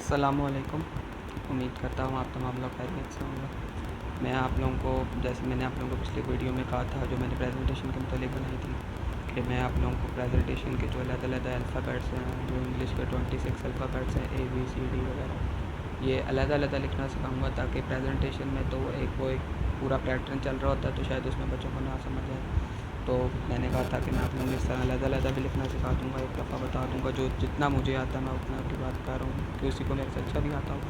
अस्सलामुअलैकुम। उम्मीद करता हूँ आप तमाम लोग खैरियत से होंगे। मैं आप लोगों को, जैसे मैंने आप लोगों को पिछली वीडियो में कहा था, जो मैंने प्रेजेंटेशन के मुतालिक बनाई थी, कि मैं आप लोगों को प्रेजेंटेशन के जो अलग-अलग अल्फ़ाबेट्स हैं, जो इंग्लिश के 26 अल्फ़ाबेट्स हैं, ABCD वगैरह, ये अलग-अलग लिखना सिखाऊँगा, ताकि प्रेजेंटेशन में तो एक पूरा पैटर्न चल रहा होता है, तो शायद उसमें बच्चों को ना समझ आए। तो मैंने कहा था कि मैं आप लोगों को इस तरह अलग-अलग भी लिखना सिखा दूँगा, एक दफ़ा बता दूँगा, जो जितना मुझे आता है मैं उतना की बात कर रहा हूँ, कि उसी को मेरे से अच्छा भी आता हो।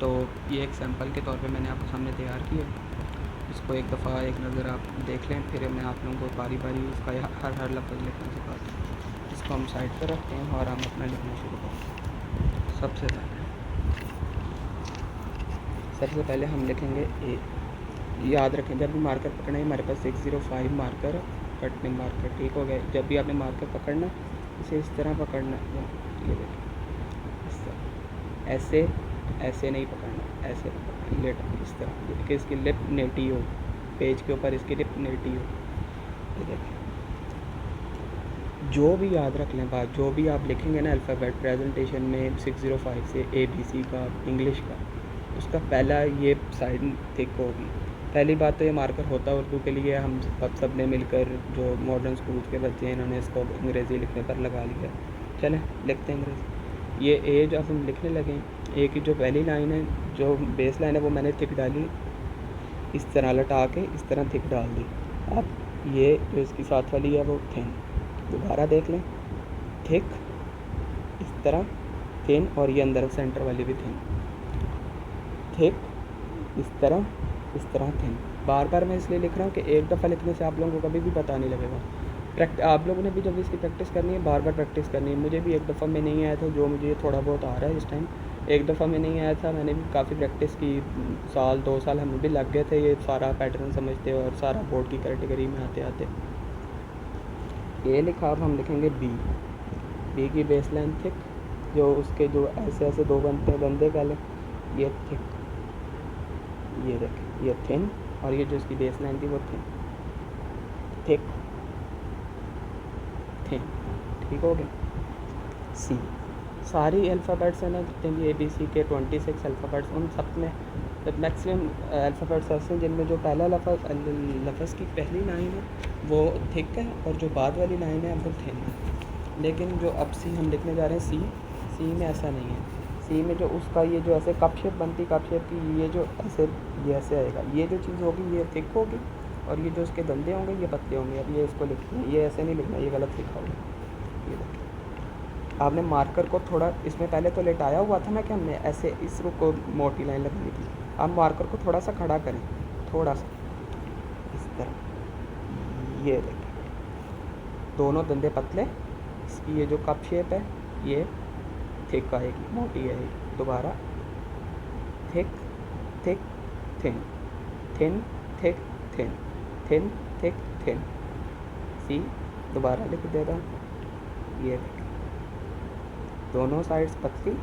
तो ये एक सैंपल के तौर पे मैंने आपके सामने तैयार किया। इसको एक दफ़ा एक नज़र आप देख लें, फिर मैं आप लोगों को बारी-बारी इसका हर लफ्ज़ लिखना सिखाता हूँ। इसको हम साइड पर रखते हैं और हम अपना लिखना शुरू करते हैं। सबसे पहले हम लिखेंगे ए। याद रखें, जब भी मार्कर पकड़ना है, हमारे पास 605 मार्कर कटने मार्कर, ठीक हो गया। जब भी आपने मार्कर पकड़ना, इसे इस तरह पकड़ना, ये देखिए इस तरह, ऐसे नहीं पकड़ना, ऐसे पकड़ना, लेट इस तरह कि इसकी लिप नेटी हो, पेज के ऊपर इसकी लिप नेटी हो। ये देखिए, जो भी याद रख लें बात, जो भी आप लिखेंगे ना अल्फ़ाबेट प्रेजेंटेशन में 605 से ABC का, इंग्लिश का, उसका पहला ये साइड थिक होगी। पहली बात तो ये मार्कर होता है उर्दू के लिए, हम सब ने मिलकर, जो मॉडर्न स्कूल के बच्चे हैं, इन्होंने इसको अंग्रेज़ी लिखने पर लगा लिया। चलें लिखते हैं अंग्रेज़ी। ये ए जो अब हम लिखने लगे, ए की जो पहली लाइन है, जो बेस लाइन है, वो मैंने थिक डाली, इस तरह लटा के इस तरह थिक डाल दी। अब ये जो इसकी साथ वाली है वो थिन, दोबारा देख लें, थिक इस तरह थिन, और ये अंदर सेंटर वाली भी थिन, थिक इस तरह थिन। बार बार मैं इसलिए लिख रहा हूँ कि एक दफ़ा लिखने से आप लोगों को कभी भी पता नहीं लगेगा। आप लोगों ने भी जब इसकी प्रैक्टिस करनी है, बार बार प्रैक्टिस करनी है। मुझे भी एक दफ़ा में नहीं आया था, जो मुझे थोड़ा बहुत आ रहा है इस टाइम। एक दफ़ा में नहीं आया था, मैंने भी काफ़ी प्रैक्टिस की, साल 2 साल हमें भी लग गए थे ये सारा पैटर्न समझते और सारा बोर्ड की कैटेगरी में आते आते। ये लिखा, अब हम लिखेंगे बी की बेस लाइन थिक, जो उसके जो ऐसे दो बनते हैं बंदे पहले, ये थिक, ये देखें ये थिन, और ये जो इसकी बेस लाइन थी वो थिन, थिक थिन, ठीक हो गया। सी, सारी अल्फ़ाबेट्स हैं ना जितने भी ABC के 26 अल्फ़ाबेट्स, उन सब में मैक्सिमम अल्फ़ाबेट्स ऐसे हैं जिनमें जो पहला लफ्ज़ की पहली लाइन है वो थिक है, और जो बाद वाली लाइन है वो थिन है। लेकिन जो अब सी हम लिखने जा रहे हैं, सी में ऐसा नहीं है। सी में जो उसका ये जो ऐसे कप शेप बनती, कप शेप की, ये जो ऐसे आएगा, ये जो चीज़ होगी ये थिक होगी, और ये जो उसके धंधे होंगे ये पतले होंगे। अब ये इसको लिखना है, ये ऐसे नहीं लिखना, ये गलत लिखा होगा। ये देखिए, आपने मार्कर को थोड़ा, इसमें पहले तो लेटाया हुआ था ना कि हमने ऐसे इस रुख को मोटी लाइन लगानी थी। आप मार्कर को थोड़ा सा खड़ा करें, थोड़ा सा इस तरह, ये देखिए, दोनों धंधे पतले, इसकी ये जो कप शेप है ये थिक आएगी, मोटी आएगी। दोबारा thick thick thin, thin thick thin, thin thick thin. C दोबारा लिख दे रहा हूँ, ये देखिए, दोनों साइड्स पतली,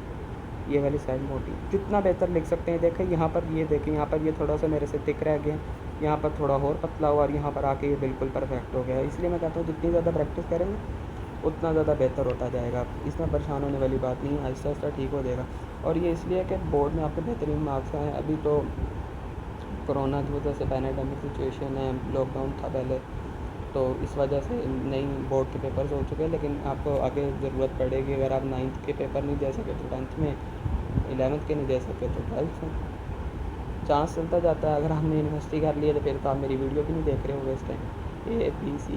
ये वाली साइड मोटी। जितना बेहतर लिख सकते हैं। देखें यहाँ पर, ये देखें यहाँ पर, ये थोड़ा सा मेरे से थिक रह गया, यहाँ पर थोड़ा और पतला हुआ, और यहाँ पर आके ये बिल्कुल परफेक्ट हो गया। इसलिए मैं कहता हूँ जितनी ज़्यादा प्रैक्टिस करेंगे उतना ज़्यादा बेहतर होता जाएगा। इसमें परेशान होने वाली बात नहीं है, आहिस्ता आहिस्ता ठीक हो जाएगा। और ये इसलिए कि बोर्ड में आपके बेहतरीन मार्क्स आए। अभी तो कोरोना की वजह से पैंडेमिक सिचुएशन है, लॉकडाउन था पहले, तो इस वजह से नई बोर्ड के पेपर्स हो चुके हैं। लेकिन आपको आगे ज़रूरत पड़ेगी, अगर आप 9th के पेपर नहीं दे सके तो 10th में, 11th के नहीं दे सके तो 12th में। चांस चलता जाता है। अगर हमने यूनिवर्सिटी कर लिया तो फिर तो आप मेरी वीडियो भी नहीं देख रहे होंगे इस टाइम। ABC,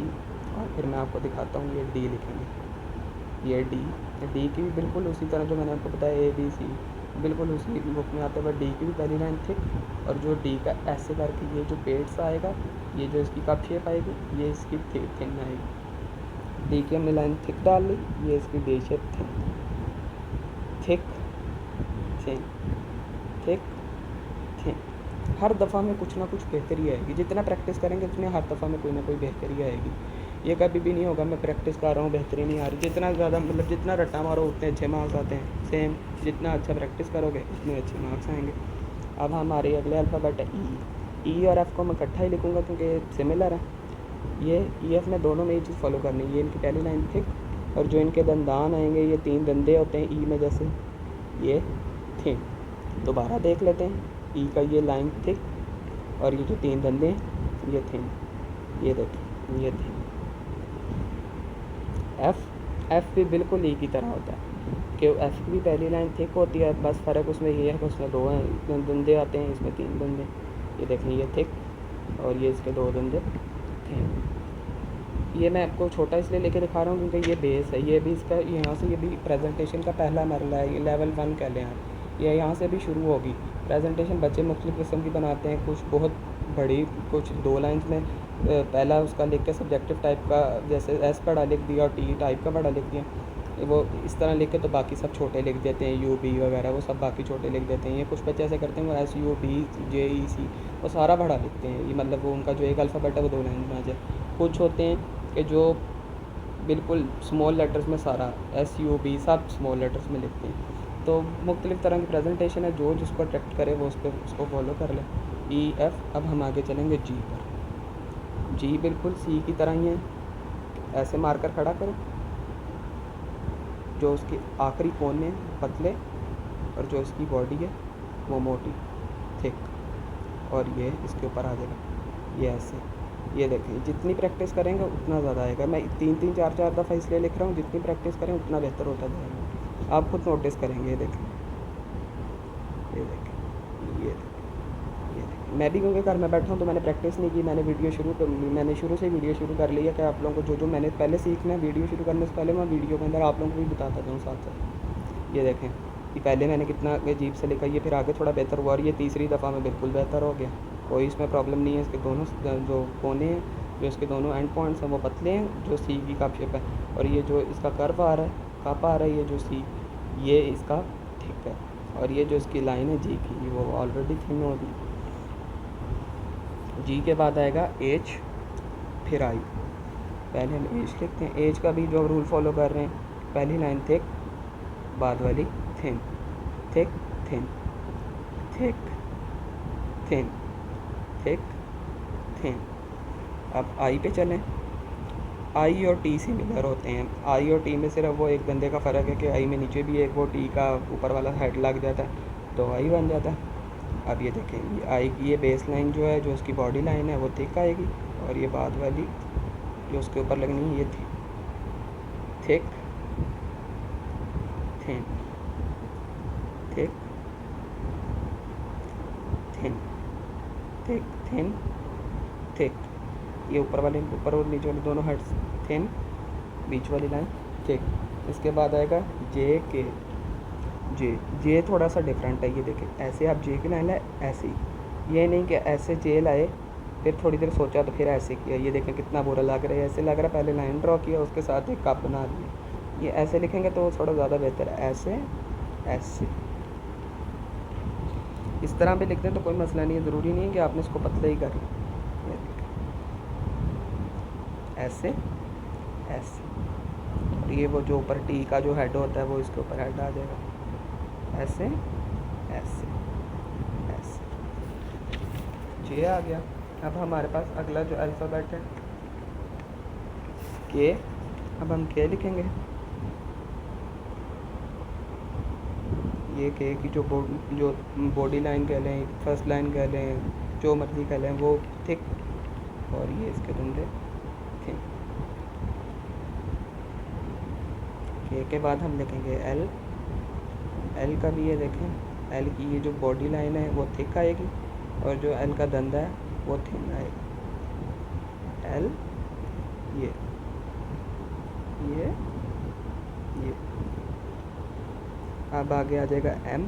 और फिर मैं आपको दिखाता हूँ, ये D लिखेंगे, ये डी की भी बिल्कुल उसी तरह जो मैंने आपको बताया ABC बिल्कुल उसी बुक में आता है, बट D की भी पहली लाइन थिक, और जो D का ऐसे करके ये जो पेड़ सा आएगा, ये जो इसकी कप शेप आएगी, ये इसकी थिन आएगी। D की हमने लाइन थिक डाल ली, ये इसकी D shape thin, thick thin, thick thin. हर दफ़ा में कुछ ना कुछ बेहतरी आएगी। जितना प्रैक्टिस करेंगे उतने हर दफ़ा में कोई ना कोई बेहतरी आएगी। ये कभी भी नहीं होगा मैं प्रैक्टिस कर रहा हूँ बेहतरी नहीं आ रही। जितना ज़्यादा, मतलब जितना रट्टा मारो उतने अच्छे मार्क्स आते हैं। सेम, जितना अच्छा प्रैक्टिस करोगे उतने अच्छे मार्क्स आएंगे। अब हमारे अगले अल्फ़ाबेट है ई और एफ़ को मैं इकट्ठा ही लिखूँगा क्योंकि सिमिलर है। ये EF में दोनों में ये चीज़ फॉलो करनी है। ये इनकी पहली लाइन थिक, और जो इनके दंदान आएंगे, ये 3 दंदे होते हैं ई में, जैसे ये थिन। दोबारा देख लेते हैं, ई का ये लाइन थिक और ये जो 3 धंधे हैं ये थिन, ये देखें ये थिन। एफ़ भी बिल्कुल ई की तरह होता है कि एफ़ की भी पहली लाइन थिक होती है, बस फ़र्क उसमें ये है कि उसमें 2 धंधे आते हैं, इसमें 3 धंधे। ये देखें ये थिक और ये इसके 2 धंधे थिन। ये मैं आपको छोटा इसलिए लेके दिखा रहा हूँ क्योंकि ये बेस है, ये भी इसका यहाँ से ये भी प्रेजेंटेशन का पहला मरला है, ये लेवल 1 कह लें आप। ये यहाँ से भी शुरू होगी प्रेजेंटेशन। बच्चे मुख्तलिफ़ किस्म की बनाते हैं, कुछ बहुत बड़ी, कुछ 2 लाइन्स में पहला उसका लिख के सब्जेक्टिव टाइप का, जैसे एस बड़ा लिख दिया और टी टाइप का बड़ा लिख दिया, वो इस तरह लिख के तो बाकी सब छोटे लिख देते हैं, यू बी वगैरह वो सब बाकी छोटे लिख देते हैं। ये कुछ बच्चे ऐसे करते हैं, वो एस यू बी जे ई सी वो सारा बड़ा लिखते हैं, ये मतलब वो उनका जो एक अल्फ़ाबेट है वो 2 लाइन में आ जाए। कुछ होते हैं कि जो बिल्कुल स्मॉल लेटर्स में सारा एस यू बी सब स्मॉल लेटर्स में लिखते हैं। तो मुख्तलिफ़ तरह की प्रेजेंटेशन है, जो जिसको अट्रैक्ट करे वो उस पर उसको फॉलो कर ले। E F. अब हम आगे चलेंगे जी पर। जी बिल्कुल सी की तरह ही है, ऐसे मारकर खड़ा करो, जो उसके आखिरी कोने पतले और जो इसकी बॉडी है वो मोटी थिक, और ये इसके ऊपर आ जाएगा, ये ऐसे। ये देखें, जितनी प्रैक्टिस करेंगे उतना ज़्यादा आएगा। मैं 3-3 4-4 दफ़ा इसलिए लिख रहा हूँ, जितनी प्रैक्टिस करें उतना बेहतर होता जाएगा, आप खुद नोटिस करेंगे। ये देखें ये देखें ये देखें ये देखें। मैं भी क्योंकि घर में बैठा हूँ तो मैंने प्रैक्टिस नहीं की, मैंने शुरू से वीडियो शुरू कर लिया कि आप लोगों को जो मैंने पहले सीखना है वीडियो शुरू करने से पहले मैं वीडियो के अंदर आप लोगों को भी बताता जाऊँ साथ साथ। ये देखें कि पहले मैंने कितना अजीब से लिखा, ये फिर आगे थोड़ा बेहतर हुआ और ये तीसरी दफ़ा में बिल्कुल बेहतर हो गया, कोई इसमें प्रॉब्लम नहीं है। इसके दोनों जो कोने हैं, जो इसके दोनों एंड पॉइंट्स हैं वो पतले हैं, जो सी की कप शेप है, और ये जो इसका कर्व आ रहा है, कप आ रहा है, ये जो सी ये इसका थिक है, और ये जो इसकी लाइन है जी की वो ऑलरेडी थिन होगी। जी के बाद आएगा एच, फिर आई। पहले हम एच लिखते हैं, एच का भी जो रूल फॉलो कर रहे हैं, पहली लाइन थिक, बाद वाली thin, thick thin, thick thin, thick thin. अब आई पे चलें। आई और टी सिमिलर होते हैं, आई और टी में सिर्फ वो एक धंधे का फ़र्क है कि आई में नीचे भी एक वो टी का ऊपर वाला हेड लग जाता है तो आई बन जाता है। अब ये देखें, ये आई की ये बेस लाइन जो है, जो उसकी बॉडी लाइन है वो थिक आएगी, और ये बाद वाली जो उसके ऊपर लगनी है ये thick thin, thick thin, thick thin, thick. ये ऊपर वाले ऊपर और नीचे वाले दोनों हेड्स थिन, बीच वाली लाइन थिक। इसके बाद आएगा जे के। जे थोड़ा सा डिफरेंट है, ये देखें, ऐसे आप जे की लाइन लाए ऐसे ही, ये नहीं कि ऐसे जे लाए फिर थोड़ी देर सोचा तो फिर ऐसे किया। ये देखें कितना बुरा लग रहा है, ऐसे लग रहा है पहले लाइन ड्रॉ किया उसके साथ एक कप बना दिया। ये ऐसे लिखेंगे तो थोड़ा ज़्यादा बेहतर है, ऐसे ऐसे इस तरह भी लिखते हैं तो कोई मसला नहीं है, ज़रूरी नहीं है कि आपने इसको पतले ही कर ऐसे ऐसे। और ये वो जो ऊपर टी का जो हेड होता है वो इसके ऊपर हेड आ जाएगा, ऐसे ऐसे ऐसे। जे आ गया। अब हमारे पास अगला जो अल्फ़ाबेट है के। अब हम के लिखेंगे, ये के की जो बॉडी लाइन कह लें, फर्स्ट लाइन कह लें, जो मर्जी कह लें, वो थिक, और ये इसके धंधे थिन। के बाद हम लिखेंगे एल। एल का भी ये देखें, एल की ये जो बॉडी लाइन है वो थिक आएगी, और जो एल का धंधा है वो थिन आएगा। एल ये अब आगे आ जाएगा एम।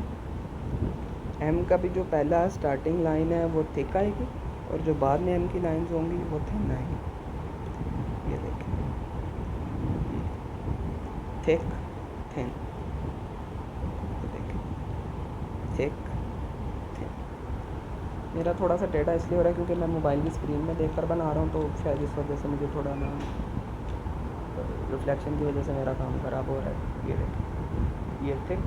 एम का भी जो पहला स्टार्टिंग लाइन है वो थिक आएगी, और जो बाद में एम की लाइंस होंगी वो थिन आएगी। ये देखें, थिक थिन, थिक थिन। मेरा थोड़ा सा टेढ़ा इसलिए हो रहा है क्योंकि मैं मोबाइल की स्क्रीन में देखकर बना रहा हूँ, तो शायद इस वजह से मुझे थोड़ा ना रिफ्लेक्शन की वजह से मेरा काम ख़राब हो रहा है। ये देखें, ये थिक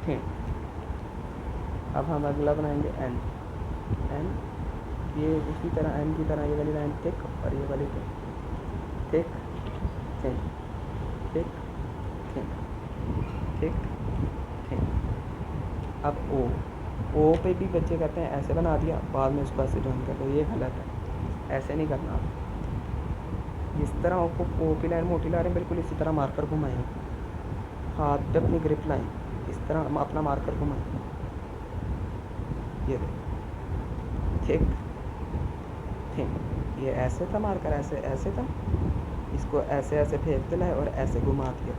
थिन। अब हम अगला बनाएंगे एन। एन ये उसी तरह एन की तरह ये वाली लाइन थिक और ये वाली thick thin, thick thin, thick अब ओ पे भी बच्चे कहते हैं ऐसे बना दिया, बाद में उसको ऐसे ज्वाइन कर दो, ये गलत है, ऐसे नहीं करना आप। जिस तरह ओ की लाइन मोटी ला रहे हैं बिल्कुल इसी तरह मार्कर घुमाएं, हाथ पे अपनी ग्रिप लाएं, इस तरह हम अपना मार्कर घुमाएं, ये थिक थिन, ये ऐसे था मार्कर, ऐसे ऐसे था, इसको ऐसे ऐसे फेरते लाए और ऐसे घुमा दिया,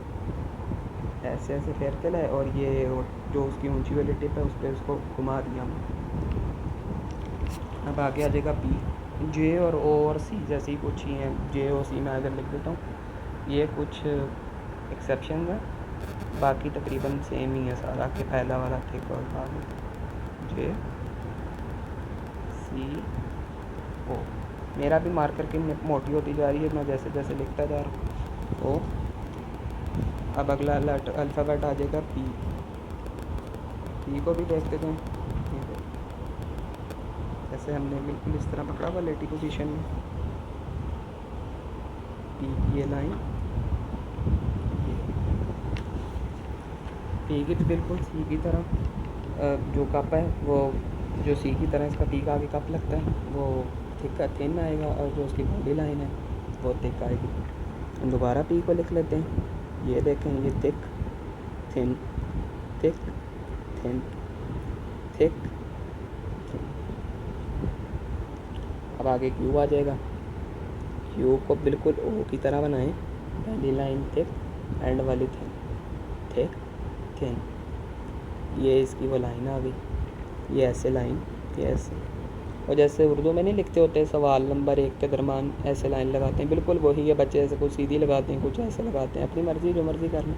ऐसे ऐसे फेरते लाए और ये जो उसकी ऊंची वाली टिप है उस पर उसको घुमा दिया हमने। अब आगे आ जाएगा पी। जे और ओ और सी जैसे ही कुछ ही हैं, जे और सी मैं अगर लिख देता हूँ, ये कुछ एक्सेप्शन है, बाकी तकरीबन सेम ही है सारा, कि पहला वाला थिक और बाद में जे सी ओ। मेरा भी मार्कर की मोटी होती जा रही है मैं जैसे जैसे लिखता जा रहा हूँ। ओ, अब अगला अल्फ़ाबेट आ जाएगा पी। पी को भी देखते थे, जैसे हमने बिल्कुल इस तरह पकड़ा हुआ लेटी पोजीशन में, पी की ये लाइन, पी की तो बिल्कुल सी की तरह जो कप है वो, जो सी की तरह इसका पी का आगे कप लगता है वो थिक थिन आएगा, और जो उसकी बॉडी लाइन है वो थिक आएगी। हम दोबारा पी को लिख लेते हैं, ये देखें, ये thick thin thick thin thick thin. अब आगे क्यू आ जाएगा, क्यू को बिल्कुल ओ की तरह बनाएं, पहली लाइन थिक, एंड वाली थिन, थिक थिन, ये इसकी वो लाइन आ गई, ये ऐसे लाइन, ये ऐसे, और जैसे उर्दू में नहीं लिखते होते सवाल नंबर 1 के दरमान ऐसे लाइन लगाते हैं, बिल्कुल वही है। बच्चे ऐसे कुछ सीधी लगाते हैं, कुछ ऐसे लगाते हैं, अपनी मर्ज़ी, जो मर्ज़ी कर लें।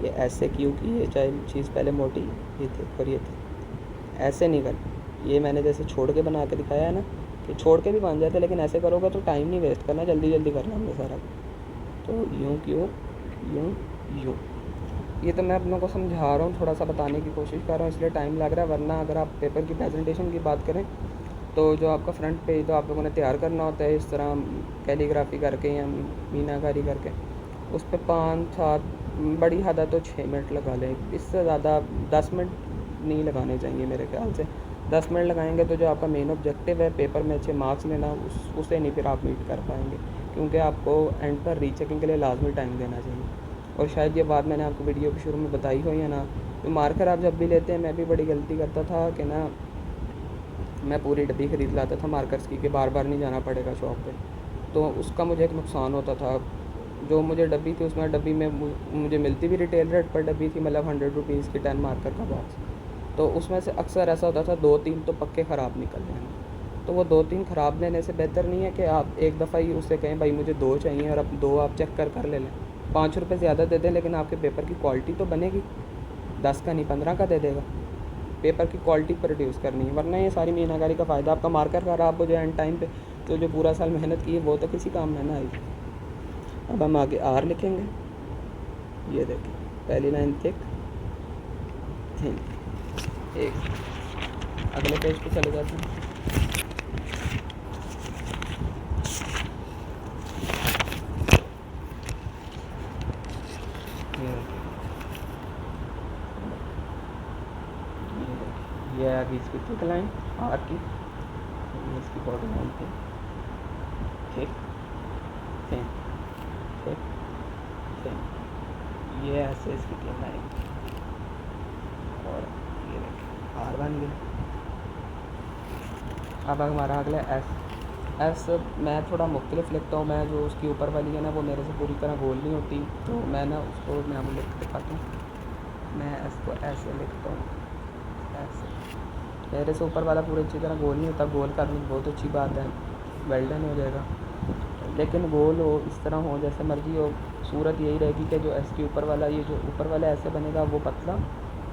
ये ऐसे क्यों की, ये चाहे चीज़ पहले मोटी, ये थे और ये थे, ऐसे नहीं कर। ये मैंने जैसे छोड़ के बना के दिखाया है ना, कि छोड़ के भी बन जाते, लेकिन ऐसे करोगे तो टाइम नहीं वेस्ट करना, जल्दी जल्दी करना हमने सारा। तो यूँ क्यों, यूँ यूँ, ये तो मैं अपनों को समझा रहा हूँ, थोड़ा सा बताने की कोशिश कर रहा हूँ, इसलिए टाइम लग रहा है। वरना अगर आप पेपर की प्रेजेंटेशन की बात करें तो जो आपका फ्रंट पेज तो आप लोगों ने तैयार करना होता है इस तरह कैलीग्राफी करके या मीनाकारी करके, उस पर 5-7 बड़ी हद है तो 6 मिनट लगा लें, इससे ज़्यादा 10 मिनट नहीं लगाने चाहिए मेरे ख्याल से। 10 मिनट लगाएंगे तो जो आपका मेन ऑब्जेक्टिव है पेपर में अच्छे मार्क्स लेना, उसे नहीं फिर आप मीट कर पाएंगे, क्योंकि आपको एंड पर रीचेकिंग के लिए लाजमी टाइम देना चाहिए। और शायद ये बात मैंने आपको वीडियो के शुरू में बताई हो या ना, तो मार्कर आप जब भी लेते हैं, मैं भी बड़ी गलती करता था कि ना, मैं पूरी डब्बी ख़रीद लाता था मार्कर्स की, कि बार बार नहीं जाना पड़ेगा शॉप पे, तो उसका मुझे एक नुकसान होता था। जो मुझे डब्बी थी उसमें, डब्बी में मुझे मिलती भी रिटेल रेट पर डब्बी थी, मतलब 100 रुपीज़ की 10 मार्कर का बॉक्स, तो उसमें से अक्सर ऐसा होता था 2-3 तो पक्के ख़राब निकल जाएंगे। तो वो 2-3 ख़राब लेने से बेहतर नहीं है कि आप एक दफ़ा ही उससे कहें भाई मुझे 2 चाहिए, और अब 2 आप चेक कर ले लें, 5 रुपये ज़्यादा दे दें, लेकिन आपके पेपर की क्वालिटी तो बनेगी, 10 का नहीं 15 का दे देगा। पेपर की क्वालिटी प्रोड्यूस करनी है, वरना ये सारी मीनाकारी का फ़ायदा, आपका मार्कर ख़राब हो जाए एंड टाइम पे, तो जो पूरा साल मेहनत की है वो तो किसी काम में ना आएगी। अब हम आगे आर लिखेंगे, ये देखिए पहली लाइन थिक थिन, एक अगले पेज पे चले जाते हैं। ये आ गई इसकी थिक लाइन आर की, ये इसकी बॉडी लाइन थी थिक थिन थिक थिन, ये ऐसे इसकी थिन लाइन, और ये देखिए आर बन गई। अब हमारा अगला एस मैं थोड़ा मुख्तलिफ लिखता हूँ, मैं जो उसकी ऊपर वाली है ना वो मेरे से पूरी तरह गोल नहीं होती, तो मैं ना उसको मैं लिख के दिखाता हूँ। मैं एस को ऐसे लिखता हूँ, ऐसे, मेरे से ऊपर वाला पूरी अच्छी तरह गोल नहीं होता, गोल करनी बहुत अच्छी बात है, वेल डन हो जाएगा, लेकिन गोल हो, इस तरह हो, जैसे मर्जी हो, सूरत यही रहेगी कि जो एस के ऊपर वाला, ये जो ऊपर वाला ऐसे बनेगा वो पतला,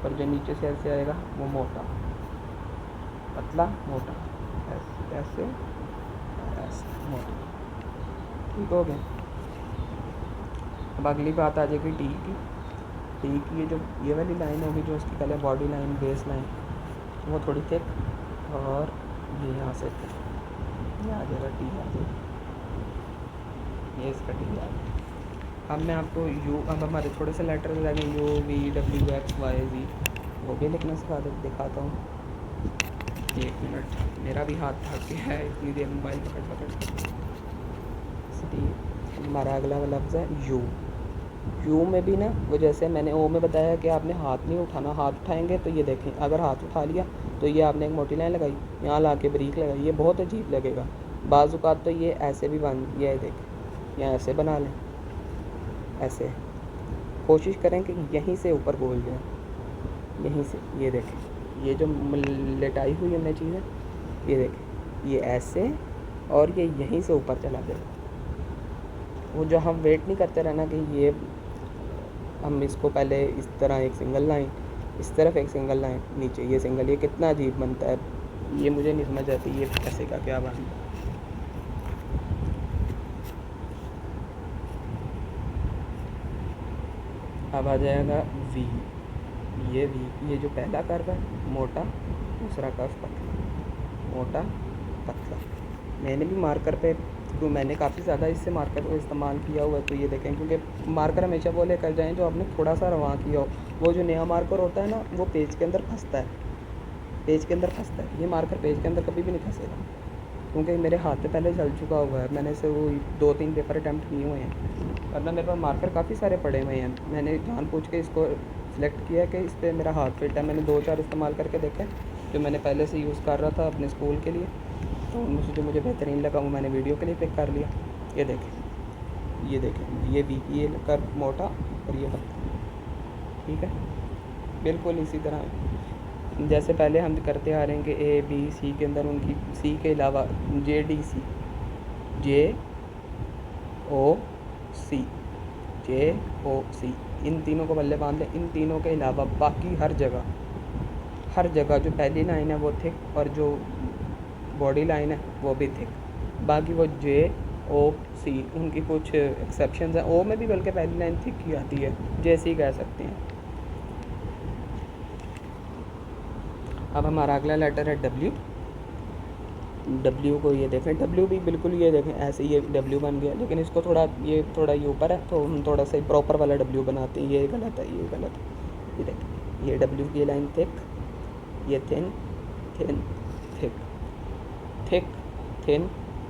और जो नीचे से ऐसे आएगा वो मोटा, पतला मोटा, ऐसे ऐसे ऐसे मोटा, ठीक हो गया। अब अगली बात आ जाएगी टी की। टी की ये जो ये वाली लाइन होगी, जो उसकी पहले बॉडी लाइन बेस लाइन, वो थोड़ी थिक, और ये यहाँ से थिक, ये आ जाएगा टी आ जाएगा, ये इसका टी आ गया। अब मैं आपको यू, अब हमारे थोड़े से लेटर रहेंगे, U V W X Y G, वो भी लिखना दिखाता हूँ। 1 मिनट, मेरा भी हाथ थक गया है इतनी देर मोबाइल पकड़। हमारा अगला लफ्ज़ है यू। यू में भी ना वो जैसे मैंने ओ में बताया कि आपने हाथ नहीं उठाना, हाथ उठाएंगे तो ये देखें, अगर हाथ उठा लिया तो ये आपने एक मोटी लाइन लगाई, यहाँ ला के ब्रीक लगाई, ये बहुत अजीब लगेगा। बाज़ औक़ात तो ये ऐसे भी बन, ये देखें, यहाँ ऐसे बना लें, ऐसे कोशिश करें कि यहीं से ऊपर बोल जाए, यहीं से, ये देखें, ये जो लेटाई हुई हमने चीज़ें, ये देखें, ये ऐसे और ये यहीं से ऊपर चला जाए। वो जो हम वेट नहीं करते रहना कि ये हम इसको पहले इस तरह एक सिंगल लाइन, इस तरफ एक सिंगल लाइन, नीचे ये सिंगल, ये कितना अजीब बनता है, ये मुझे नहीं समझ आती ये कैसे का क्या बनता है। अब आ जाएगा वी। ये वी, ये जो पहला कर्व है मोटा, दूसरा कर्व पतला, मोटा पतला। मैंने भी मार्कर पे, तो मैंने काफ़ी ज़्यादा इससे मार्कर को इस्तेमाल किया हुआ है, तो ये देखें, क्योंकि मार्कर हमेशा वो लेकर जाएँ जो आपने थोड़ा सा रवां किया हो। वो जो नया मार्कर होता है ना, वो पेज के अंदर फंसता है, पेज के अंदर फंसता है। ये मार्कर पेज के अंदर कभी भी नहीं फंसेगा, क्योंकि मेरे हाथ पे पहले चल चुका हुआ है। मैंने से वो 2-3 पेपर अटैम्प्ट किए हुए हैं, वरना मेरे पास मार्कर काफ़ी सारे पड़े हुए हैं। मैंने जानबूझ के इसको सिलेक्ट किया कि इस पर मेरा हाथ फिट है। मैंने 2-4 इस्तेमाल करके देखे जो मैंने पहले से यूज़ कर रहा था अपने स्कूल के लिए, तो उनमें से जो मुझे बेहतरीन लगा वो मैंने वीडियो के लिए पिक कर लिया। ये देखें, ये देखें, ये भी, ये कर मोटा और ये पतला, ठीक है। बिल्कुल इसी तरह जैसे पहले हम करते आ रहे हैं कि ए बी सी के अंदर उनकी सी के अलावा जे डी सी, जे ओ सी, जे ओ सी, इन तीनों को बल्ले बांध लें। इन तीनों के अलावा बाकी हर जगह जो पहली लाइन है वो थिक और जो बॉडी लाइन है वो भी थिक। बाकी वो जे ओ सी, उनकी कुछ एक्सेप्शंस हैं। ओ में भी बल्कि पहली लाइन थिक ही आती है, जैसे ही कह सकते हैं। अब हमारा अगला लेटर है डब्ल्यू। डब्ल्यू को ये देखें, डब्ल्यू भी बिल्कुल ये देखें ऐसे, ये डब्ल्यू बन गया, लेकिन इसको थोड़ा ये ऊपर है, तो हम थोड़ा सा प्रॉपर वाला डब्ल्यू बनाते हैं। ये गलत है, ये गलत है। ये देखें, ये डब्ल्यू की लाइन थिक, ये thin thin thick, thick thin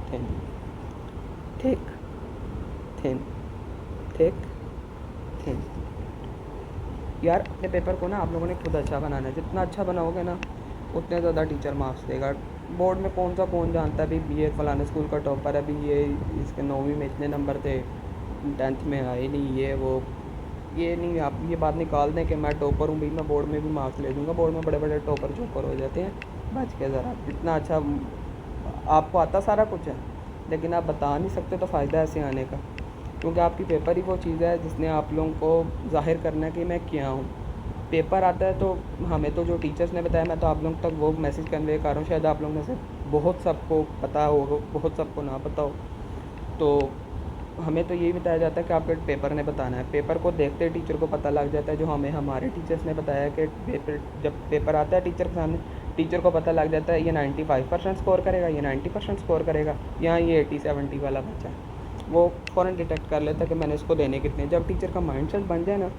thin, thick thin, thick thin. यार अपने पेपर को ना आप लोगों ने खुद अच्छा बनाना है। जितना अच्छा बनाओगे ना उतने ज़्यादा टीचर मार्क्स देगा। बोर्ड में कौन जानता है भी ये फलाने स्कूल का टॉपर है, अभी ये इसके 9वीं में इतने नंबर थे, 10th में आए नहीं, ये वो, ये नहीं, आप ये बात निकाल दें कि मैं टॉपर हूँ भाई, मैं बोर्ड में भी मार्क्स ले लूँगा। बोर्ड में बड़े बड़े टॉपर चोपर हो जाते हैं, बच के ज़रा। जितना अच्छा आपको आता सारा कुछ है, लेकिन आप बता नहीं सकते, तो फ़ायदा है ऐसे आने का, क्योंकि आपकी पेपर ही वो चीज़ है जिसने आप लोगों को ज़ाहिर करना है कि मैं क्या हूँ। पेपर आता है तो हमें तो जो टीचर्स ने बताया, मैं तो आप लोगों तक वो मैसेज कन्वे कर रहा हूँ। शायद आप लोगों में से बहुत सबको पता हो, बहुत सबको ना पता हो, तो हमें तो यही बताया जाता है कि आपके पेपर ने बताना है। पेपर को देखते टीचर को पता लग जाता है, जो हमें हमारे टीचर्स ने बताया कि जब पेपर आता है टीचर के सामने, टीचर को पता लग जाता है ये 95% स्कोर करेगा, ये 90% स्कोर करेगा, यहाँ ये 80-70 वाला बच्चा है। वो फ़ौरन डिटेक्ट कर लेता है कि मैंने इसको देने कितने। जब टीचर का माइंडसेट बन जाए ना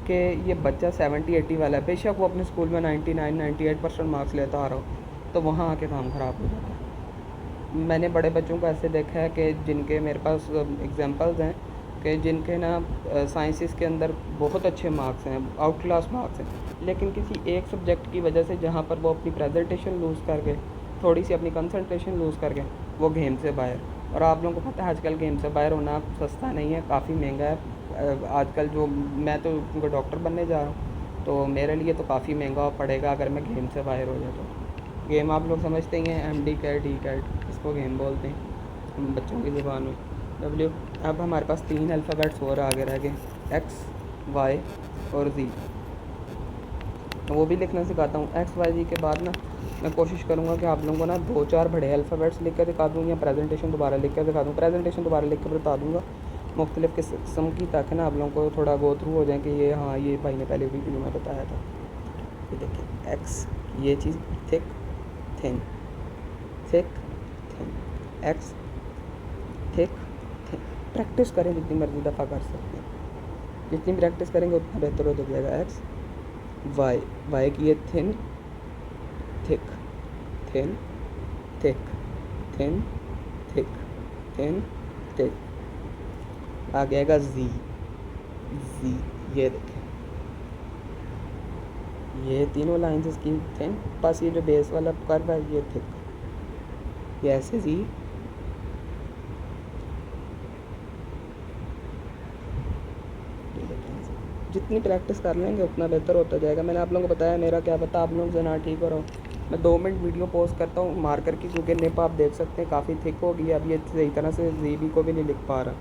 कि ये बच्चा 70-80 वाला है, बेशक वो अपने स्कूल में 99-98% मार्क्स लेता आ रहा हो, तो वहाँ आके काम ख़राब हो जाता है। मैंने बड़े बच्चों को ऐसे देखा है कि जिनके, मेरे पास एग्जांपल्स हैं कि जिनके ना साइंसिस के अंदर बहुत अच्छे मार्क्स हैं, आउट क्लास मार्क्स हैं, लेकिन किसी एक सब्जेक्ट की वजह से जहाँ पर वो अपनी प्रेजेंटेशन लूज़ करके, थोड़ी सी अपनी कंसंट्रेशन लूज़ करके, वो गेम से बाहर। और आप लोगों को पता है आजकल गेम से बाहर होना सस्ता नहीं है, काफ़ी महंगा है। आजकल जो मैं तो डॉक्टर बनने जा रहा हूँ, तो मेरे लिए तो काफ़ी महंगा पड़ेगा अगर मैं गेम से बाहर हो जाए तो। गेम आप लोग समझते ही हैं, MD कैट, E कैट, इसको गेम बोलते हैं हम बच्चों की ज़ुबान में, W। अब हमारे पास 3 अल्फ़ाबेट्स और आगे रह गए, X, Y और Z। वो भी लिखना सिखाता हूँ। X, Y, Z के बाद ना मैं कोशिश करूँगा कि आप लोगों को ना 2-4 बड़े अल्फ़ाबेट्स लिख कर दिखा दूँ, या प्रेजेंटेशन दोबारा लिख कर दिखा दूँ। प्रेजेंटेशन दोबारा लिख कर बता दूँगा मुख्तलिफ़ किस्म की, ताकि ना आप लोगों को थोड़ा गो थ्रू हो जाए कि ये हाँ ये भाई ने पहले वीडियो में बताया था। ये देखिए X, ये चीज़ thick thin, thick thin, X thick thin. Practice करें जितनी मर्ज़ी दफ़ा कर सकते हैं, जितनी प्रैक्टिस करेंगे उतना बेहतर हो जाएगा। X, वाई, वाई की ये thin thick, thin thick, thin thick, thin thick. आ जाएगा जी, जी ये देखें, ये तीनों लाइंस इसकी थिन, बस ये जो बेस वाला कर्व है ये थिक, ये ऐसे जी। जितनी प्रैक्टिस कर लेंगे उतना बेहतर होता जाएगा। मैंने आप लोगों को बताया, मेरा क्या पता आप लोग से ना ठीक हो रहा हो। मैं 2 मिनट वीडियो पोस्ट करता हूँ मार्कर की, क्योंकि निप आप देख सकते हैं काफ़ी थिक हो गई है। अब ये सही तरह से जीबी को भी नहीं लिख पा रहा।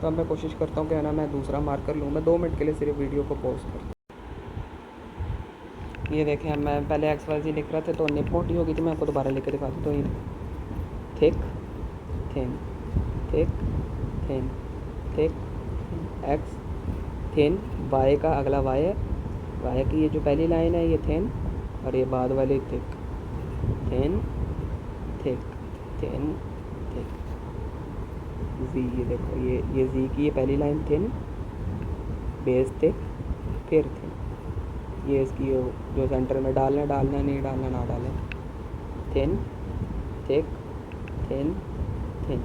तो अब मैं कोशिश करता हूँ कि ना मैं दूसरा मार्कर लूँ। मैं 2 मिनट के लिए सिर्फ वीडियो को पोस्ट करता हूँ। ये देखें, मैं पहले एक्स वाई जी लिख रहा था तो निप मोटी हो गई थी। मैं आपको दोबारा लिख के दिखा दूँ तो ये thick thin, thick thin, thick x thin, y का अगला वाई है, वाई की ये जो पहली लाइन है ये थिन, और ये बाद वाली thick, thin thick, thin thick. G ये देखो, ये जी की ये पहली लाइन थिन, बेस थिक, फिर थिन। ये इसकी जो सेंटर में डालना नहीं डालना ना डालें, थिन थिक, थिन थिन,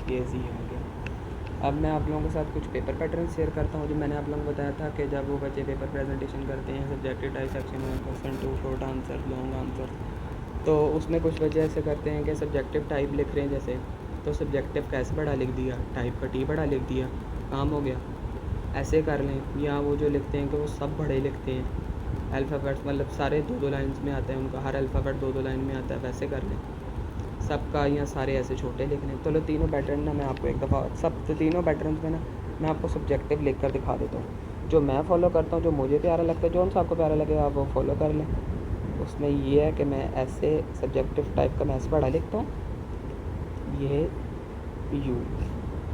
ये जी हो गया। अब मैं आप लोगों के साथ कुछ पेपर पैटर्न शेयर करता हूँ। जो मैंने आप लोगों को बताया था कि जब वो बच्चे पेपर प्रेजेंटेशन करते हैं subjective type section 1, question 2, short answer, long answer, तो उसमें कुछ बच्चे ऐसे करते हैं कि सब्जेक्टिव टाइप लिख रहे हैं जैसे, तो सब्जेक्टिव का एस बड़ा लिख दिया, टाइप का टी बड़ा लिख दिया, काम हो गया। ऐसे कर लें, या वो जो लिखते हैं कि वो सब बड़े लिखते हैं, अल्फ़ाबेट्स मतलब सारे 2-2 लाइन्स में आते हैं उनका, हर अल्फ़ाबेट 2-2 लाइन में आता है, वैसे कर लें। सबका या सारे ऐसे छोटे लिख लें। चलो तीनों पैटर्न ना मैं आपको एक दफ़ा सब तीनों पैटर्न में ना मैं आपको सब्जेक्टिव लिख कर दिखा देता हूँ। जो मैं फ़ॉलो करता हूँ, जो मुझे प्यारा लगता है, जो सा आपको प्यारा लगे आप वो फॉलो कर लें। उसमें ये है कि मैं ऐसे सब्जेक्टिव टाइप का मैं ऐसे बड़ा लिखता हूँ, ये यू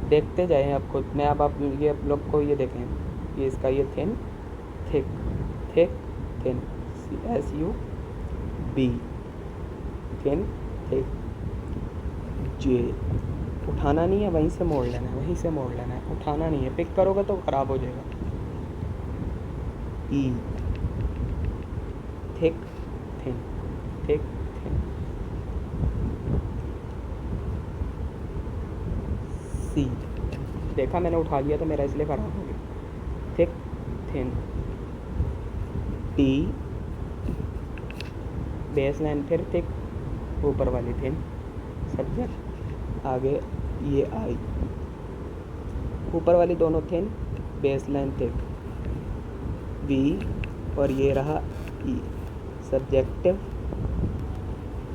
देखते जाएँ आप खुद। मैं अब आप ये आप लोग को ये देखें, ये इसका ये thin thick, thick thin, S U B, thin thick, J उठाना नहीं है, वहीं से मोड़ लेना है, वहीं से मोड़ लेना है, उठाना नहीं है। पिक करोगे तो ख़राब हो जाएगा। ई, थिक थिन, थिक थिन, सी देखा मैंने उठा लिया तो मेरा इसलिए ख़राब हो गया। Thick thin, T base line, फिर थिक ऊपर वाली थिन, सब्जेक्ट आगे ये आई, ऊपर वाली दोनों thin, base line thick, V, और ये रहा ई, सब्जेक्टिव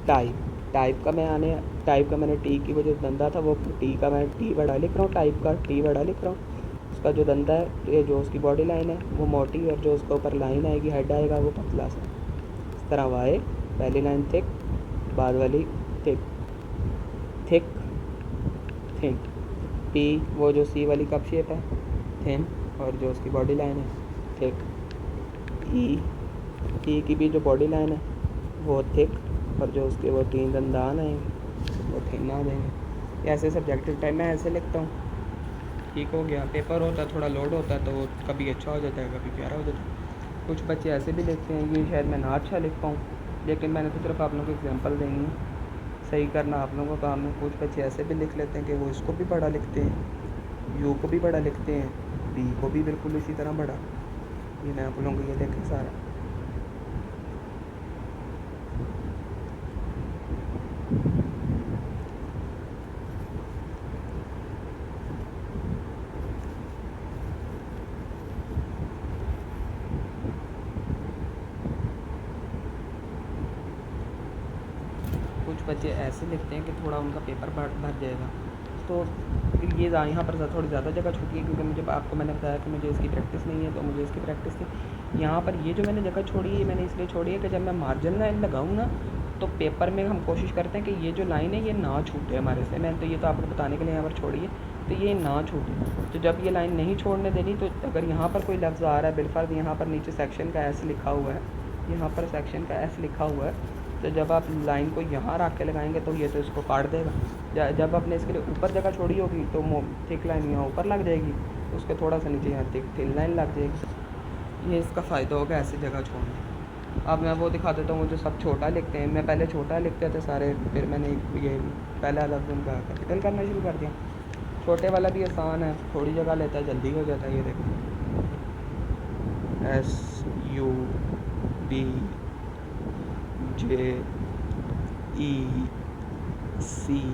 टाइप। टाइप का मैंने टी की वो जो धंधा था वो टी का मैं टी बड़ा लिख रहा हूँ, टाइप का टी बड़ा लिख रहा हूँ। उसका जो धंधा है, ये जो उसकी बॉडी लाइन है वो मोटी, और जो उसके ऊपर लाइन आएगी, हेड आएगा, वो पतला सा। इस तरह वाई पहली लाइन थिक, बाद वाली थिक, थिक थिन, पी वो जो सी वाली कप शेप है थिन, और जो उसकी बॉडी लाइन है थिक, ई की भी जो बॉडी लाइन है वो थिक, और जो उसके वो 3 दंदान आएंगे वो थिन आ जाएंगे। ऐसे सब्जेक्टिव टाइप मैं ऐसे लिखता हूँ। ठीक हो गया। पेपर होता है थोड़ा लोड होता है तो वो कभी अच्छा हो जाता है, कभी प्यारा हो जाता है। कुछ बच्चे ऐसे भी लिखते हैं, ये शायद मैं ना अच्छा लिख पाऊँ, लेकिन मैंने तो सिर्फ आप लोगों को एग्जांपल देनी है, सही करना आप लोगों का काम है। कुछ बच्चे ऐसे भी लिख लेते हैं कि वो इसको भी बड़ा लिखते हैं, यू को भी बड़ा लिखते हैं, बी को भी बिल्कुल इसी तरह बड़ा। ये मैं आप लोगों को ये देखें सारा। कुछ बच्चे ऐसे लिखते हैं कि थोड़ा उनका पेपर भर जाएगा, तो फिर ये यहाँ पर थोड़ी ज़्यादा जगह छूटी है, क्योंकि मुझे आपको मैंने बताया कि मुझे इसकी प्रैक्टिस नहीं है, तो मुझे इसकी प्रैक्टिस थी। यहाँ पर ये जो मैंने जगह छोड़ी है, मैंने इसलिए छोड़ी है कि जब मैं मार्जिन लाइन लगाऊँ ना, तो पेपर में हम कोशिश करते हैं कि ये जो लाइन है ये ना छूटे हमारे से। मैंने तो ये तो आपको बताने के लिए यहाँ पर छोड़ी है, तो ये ना छूटे। तो जब ये लाइन नहीं छोड़ने देनी, तो अगर यहाँ पर कोई लफ्ज़ आ रहा है बिलफर्ज, यहाँ पर नीचे सेक्शन का एस लिखा हुआ है, यहाँ पर सेक्शन का एस लिखा हुआ है, तो जब आप लाइन को यहाँ रख के लगाएंगे तो ये तो इसको काट देगा। जब आपने इसके लिए ऊपर जगह छोड़ी होगी तो थिक लाइन यहाँ ऊपर लग जाएगी, उसके थोड़ा सा नीचे यहाँ थिन लाइन लग जाएगी। ये इसका फ़ायदा होगा ऐसी जगह छोड़ने। अब मैं वो दिखा देता हूँ जो सब छोटा लिखते हैं। मैं पहले छोटा लिखते थे सारे, फिर मैंने ये पहला लफ्ज़ उनका कैपिटल करना शुरू कर दिया। छोटे वाला भी आसान है, थोड़ी जगह लेता है, जल्दी हो जाता है। ये देखो SUBDIVET,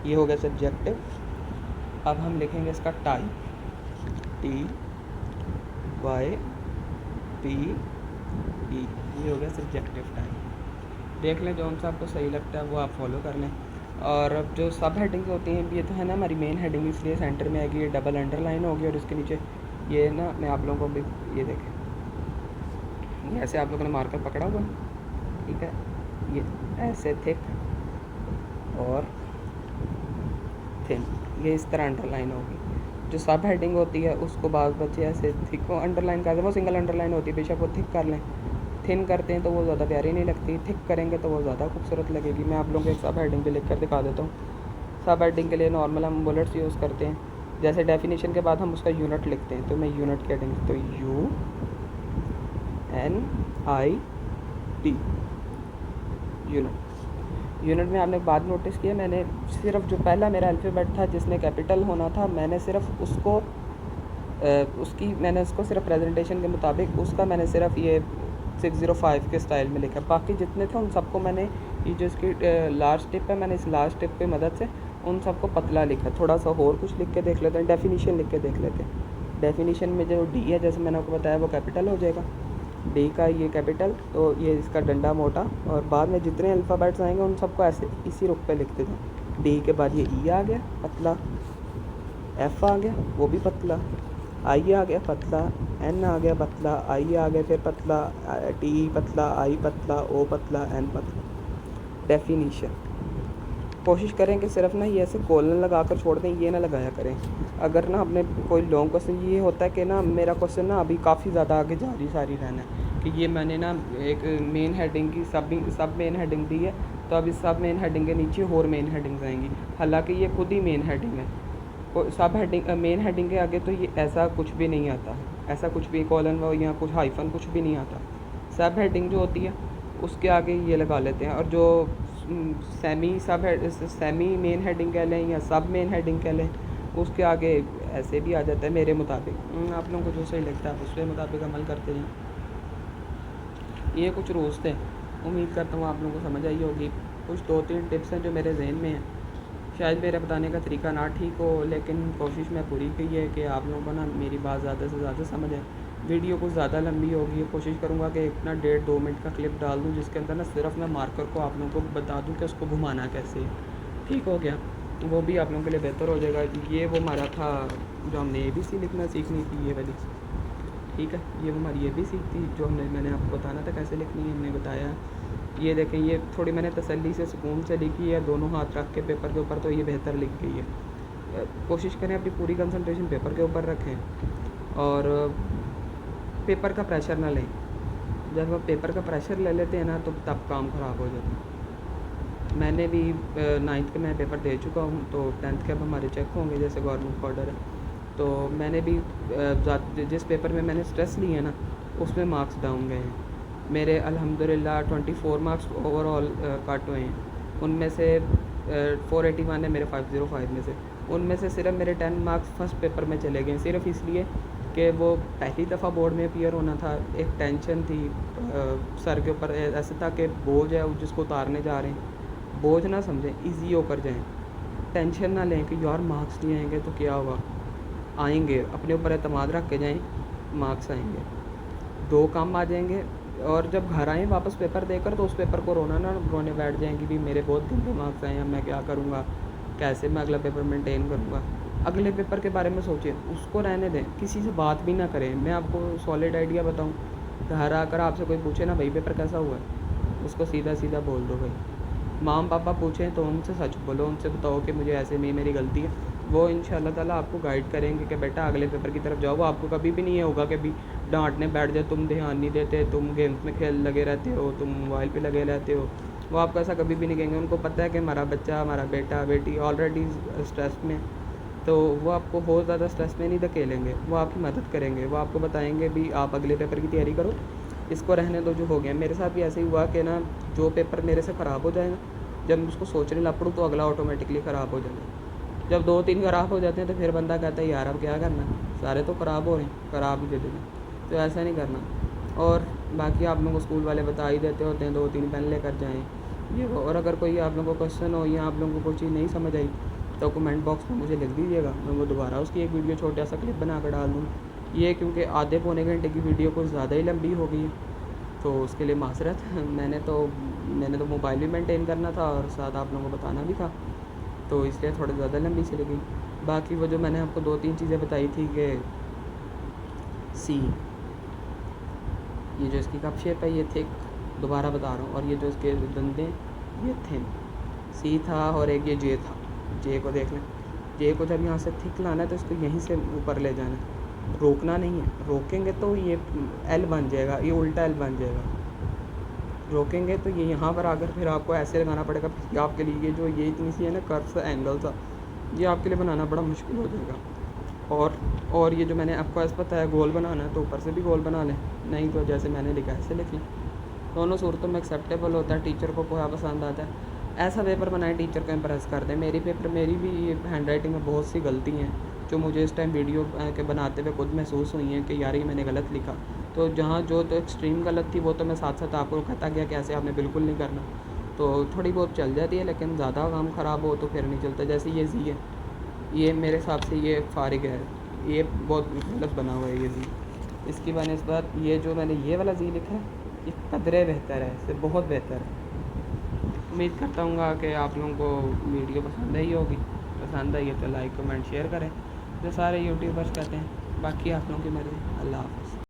ये हो गया सब्जेक्टिव। अब हम लिखेंगे इसका टाइप, TYPE, ये हो गया सब्जेक्टिव टाइप। देख लें जो सा आपको सही लगता है वो आप फॉलो कर लें। और अब जो सब हेडिंग्स होती हैं, ये तो है ना हमारी मेन हेडिंग, इसलिए सेंटर में आएगी, ये डबल अंडरलाइन होगी और इसके नीचे ये ना, मैं आप लोगों को भी ये देखें, ये ऐसे आप लोगों ने मार्कर पकड़ा हुआ, ठीक है, ये ऐसे थिक और थिन, ये इस तरह अंडरलाइन होगी। जो सब हेडिंग होती है उसको बाद बच्चे ऐसे थिक को अंडरलाइन करते हैं, वो सिंगल अंडरलाइन होती है, बेशक वो थिक कर लें। थिन करते हैं तो वो ज़्यादा प्यारी नहीं लगती, थिक करेंगे तो वो ज़्यादा खूबसूरत लगेगी। मैं आप लोगों को एक सब हेडिंग पे लिख कर दिखा देता हूँ। सब हेडिंग के लिए नॉर्मल हम बुलेट्स यूज़ करते हैं, जैसे डेफिनेशन के बाद हम उसका यूनिट लिखते हैं, तो मैं यूनिट की हेडिंग, तो UNIT यूनिट में आपने बाद नोटिस किया, मैंने सिर्फ जो पहला मेरा अल्फ़ाबेट था जिसने कैपिटल होना था, मैंने सिर्फ उसको मैंने उसको सिर्फ प्रेजेंटेशन के मुताबिक उसका मैंने सिर्फ ये 605 के स्टाइल में लिखा। बाकी जितने थे उन सबको मैंने ये जो इसकी लास्ट टिप है, मैंने इस लास्ट टिप की मदद से उन सबको पतला लिखा। थोड़ा सा और कुछ लिख के देख लेते हैं, डेफिनीशन लिख के देख लेते हैं। डेफिनीशन में जो डी है, जैसे मैंने आपको बताया, वो कैपिटल हो जाएगा, डी का ये कैपिटल, तो ये इसका डंडा मोटा, और बाद में जितने अल्फ़ाबेट्स आएंगे उन सबको ऐसे इसी रुख पे लिखते थे। डी के बाद ये ई आ गया पतला, एफ आ गया वो भी पतला, आई आ गया पतला, एन आ गया पतला, आई आ गया फिर पतला, टी पतला, आई पतला, ओ पतला, एन पतला। डेफिनीशन कोशिश करें कि सिर्फ ना ये ऐसे कोलन लगा कर छोड़ दें, ये ना लगाया करें। अगर ना अपने कोई लॉन्ग क्वेश्चन, ये होता है कि ना मेरा क्वेश्चन ना अभी काफ़ी ज़्यादा आगे जारी रहना है कि ये मैंने ना एक मेन हेडिंग की सब मेन हेडिंग दी है, तो अब इस सब मेन हेडिंग के नीचे और मेन हेडिंग्स आएंगी, हालांकि ये खुद ही मेन हेडिंग है। सब हेडिंग मेन हेडिंग के आगे तो ये ऐसा कुछ भी नहीं आता, ऐसा कुछ भी कॉलन व या कुछ हाइफन कुछ भी नहीं आता। सब हेडिंग जो होती है उसके आगे ये लगा लेते हैं, और जो सेमी मेन हेडिंग कह लें या सब मेन हेडिंग कह लें, उसके आगे ऐसे भी आ जाता है मेरे मुताबिक। आप लोगों को जो सही लगता है उसके मुताबिक अमल करते हैं। ये कुछ रूल्स थे, उम्मीद करता हूँ आप लोगों को समझ आई होगी। कुछ 2-3 टिप्स हैं जो मेरे जहन में हैं, शायद मेरे बताने का तरीका ना ठीक हो, लेकिन कोशिश मैं पूरी की है कि आप लोगों को ना मेरी बात ज़्यादा से ज़्यादा समझ आए। वीडियो कुछ ज़्यादा लंबी होगी, कोशिश करूँगा कि इतना 1.5-2 मिनट का क्लिप डाल दूँ जिसके अंदर ना सिर्फ मैं मार्कर को आप लोगों को बता दूँ कि उसको घुमाना कैसे है। ठीक हो गया, वो भी आप लोगों के लिए बेहतर हो जाएगा। ये वो हमारा था जो हमने ABC लिखना सीखनी थी, ये वाली, ठीक है, ये वो हमारी ABC थी जो मैंने आपको बताना था कैसे लिखनी है, हमने बताया। ये देखें, ये थोड़ी मैंने तसल्ली से सुकून से लिखी है, दोनों हाथ रख के पेपर के ऊपर, तो ये बेहतर लिख गई है। कोशिश करें अपनी पूरी कंसंट्रेशन पेपर के ऊपर रखें और पेपर का प्रेशर ना लें। जब आप पेपर का प्रेशर ले लेते हैं ना तो तब काम ख़राब हो जाता है। मैंने भी 9th के मैं पेपर दे चुका हूँ, तो 10th के अब हमारे चेक होंगे, जैसे गवर्नमेंट का ऑर्डर है। तो मैंने भी जिस पेपर में मैंने स्ट्रेस ली है ना उसमें मार्क्स डाउन गए हैं मेरे। अल्हम्दुलिल्लाह 24 मार्क्स ओवरऑल कट हुए हैं, उनमें से 481 है मेरे 505 में से। उनमें से सिर्फ मेरे 10 मार्क्स फर्स्ट पेपर में चले गए, सिर्फ इसलिए कि वो पहली दफ़ा बोर्ड में अपीयर होना था। एक टेंशन थी सर के ऊपर, ऐसे था कि बोझ है जिसको उतारने जा रहे हैं, बोझ ना समझें, ईजी होकर जाएं। टेंशन ना लें कि यार मार्क्स नहीं आएंगे तो क्या हुआ, आएंगे। अपने ऊपर एतमाद रख के जाएं, मार्क्स आएंगे, 2 काम आ जाएंगे। और जब घर आएँ वापस पेपर देकर, तो उस पेपर को रोने बैठ जाएंगी भी मेरे बहुत गंदे मार्क्स आए हैं, मैं क्या करूँगा, कैसे मैं अगला पेपर मेंटेन करूँगा। अगले पेपर के बारे में सोचें, उसको रहने दें, किसी से बात भी ना करें। मैं आपको सॉलिड आइडिया बताऊँ, घर आकर आपसे कोई पूछे ना भाई पेपर कैसा हुआ है, उसको सीधा सीधा बोल दो भाई। माम पापा पूछें तो उनसे सच बोलो, उनसे बताओ कि मुझे ऐसे में मेरी गलती है। वो इंशाल्लाह ताला आपको गाइड करेंगे कि बेटा अगले पेपर की तरफ जाओ। वो आपको कभी भी नहीं होगा कि भी डांटने बैठ जाए, तुम ध्यान नहीं देते, तुम गेम्स में खेल लगे रहते हो, तुम मोबाइल पे लगे रहते हो, वो आपको ऐसा कभी भी नहीं कहेंगे। उनको पता है कि हमारा बच्चा, हमारा बेटा बेटी ऑलरेडी स्ट्रेस में, तो वो आपको बहुत ज़्यादा स्ट्रेस में नहीं धकेलेंगे, वो आपकी मदद करेंगे। वो आपको बताएंगे भी आप अगले पेपर की तैयारी करो, इसको रहने दो जो हो गया। मेरे साथ भी ऐसे ही हुआ कि ना, जो पेपर मेरे से ख़राब हो जाएगा, जब मैं उसको सोचने लग पड़ूँ तो अगला ऑटोमेटिकली ख़राब हो जाएगा। जब 2-3 ख़राब हो जाते हैं तो फिर बंदा कहता है यार अब क्या करना, सारे तो ख़राब हो रहे हैं, ख़राब ही दे देना। तो ऐसा नहीं करना। और बाकी आप लोगों को स्कूल वाले बता ही देते होते हैं 2-3 पेन लेकर जाएँ, ये वो। और अगर कोई आप लोगों को क्वेश्चन हो या आप लोगों को कोई चीज़ नहीं समझ आई तो कमेंट बॉक्स में मुझे लिख दीजिएगा, मैं वो दोबारा उसकी एक वीडियो छोटा सा क्लिप बना कर डाल दूँ। ये क्योंकि आधे पौने घंटे की वीडियो कुछ ज़्यादा ही लंबी हो गई है, तो उसके लिए माज़रत। मैंने तो मोबाइल भी मेंटेन करना था और साथ आप लोगों को बताना भी था, तो इसलिए थोड़ी ज़्यादा लंबी चली गई। बाकी वो जो मैंने आपको 2-3 चीज़ें बताई थी कि सी, ये जो इसकी कप शेप है ये थिक, दोबारा बता रहा हूँ, और ये जो इसके दंदे ये थिन, सी था। और एक ये जे था, जे को देख लें। जे को जब यहाँ से थिक लाना है तो इसको यहीं से ऊपर ले जाना है, रोकना नहीं है। रोकेंगे तो ये एल बन जाएगा, ये उल्टा एल बन जाएगा। रोकेंगे तो ये यहाँ पर आकर फिर आपको ऐसे लगाना पड़ेगा। फिर आपके लिए ये जो ये इतनी सी है ना कर्व सा एंगल सा, ये आपके लिए बनाना बड़ा मुश्किल हो जाएगा। और ये जो मैंने आपको ऐसा बताया गोल बनाना है तो ऊपर से भी गोल बना लें, नहीं तो जैसे मैंने लिखा है ऐसे लिख लें। दोनों सूरतों में एक्सेप्टेबल होता है, टीचर को पूरा पसंद आता है। ऐसा पेपर बनाएं टीचर को इम्प्रेस कर दें। मेरी भी हैंड राइटिंग में बहुत सी गलती हैं जो मुझे इस टाइम वीडियो के बनाते हुए खुद महसूस हुई हैं कि यार ये मैंने गलत लिखा। तो जहाँ जो तो एक्सट्रीम गलत थी वो तो मैं साथ साथ आपको कहता गया कैसे आपने बिल्कुल नहीं करना। तो थोड़ी बहुत चल जाती है, लेकिन ज़्यादा काम ख़राब हो तो फिर नहीं चलता। जैसे ये जी है, ये मेरे हिसाब से ये फारिग है, ये बहुत गलत बना हुआ है ये जी। इसकी बनस्बत ये जो मैंने ये वाला जी लिखा है ये कदरे बेहतर है, इससे बहुत बेहतर है। उम्मीद करता हूँ कि आप लोगों को वीडियो पसंद आई होगी। पसंद आई है तो लाइक कमेंट शेयर करें, जो सारे यूट्यूबर्स कहते हैं। बाकी आप लोगों की मर्ज़ी। अल्लाह हाफ़िज़।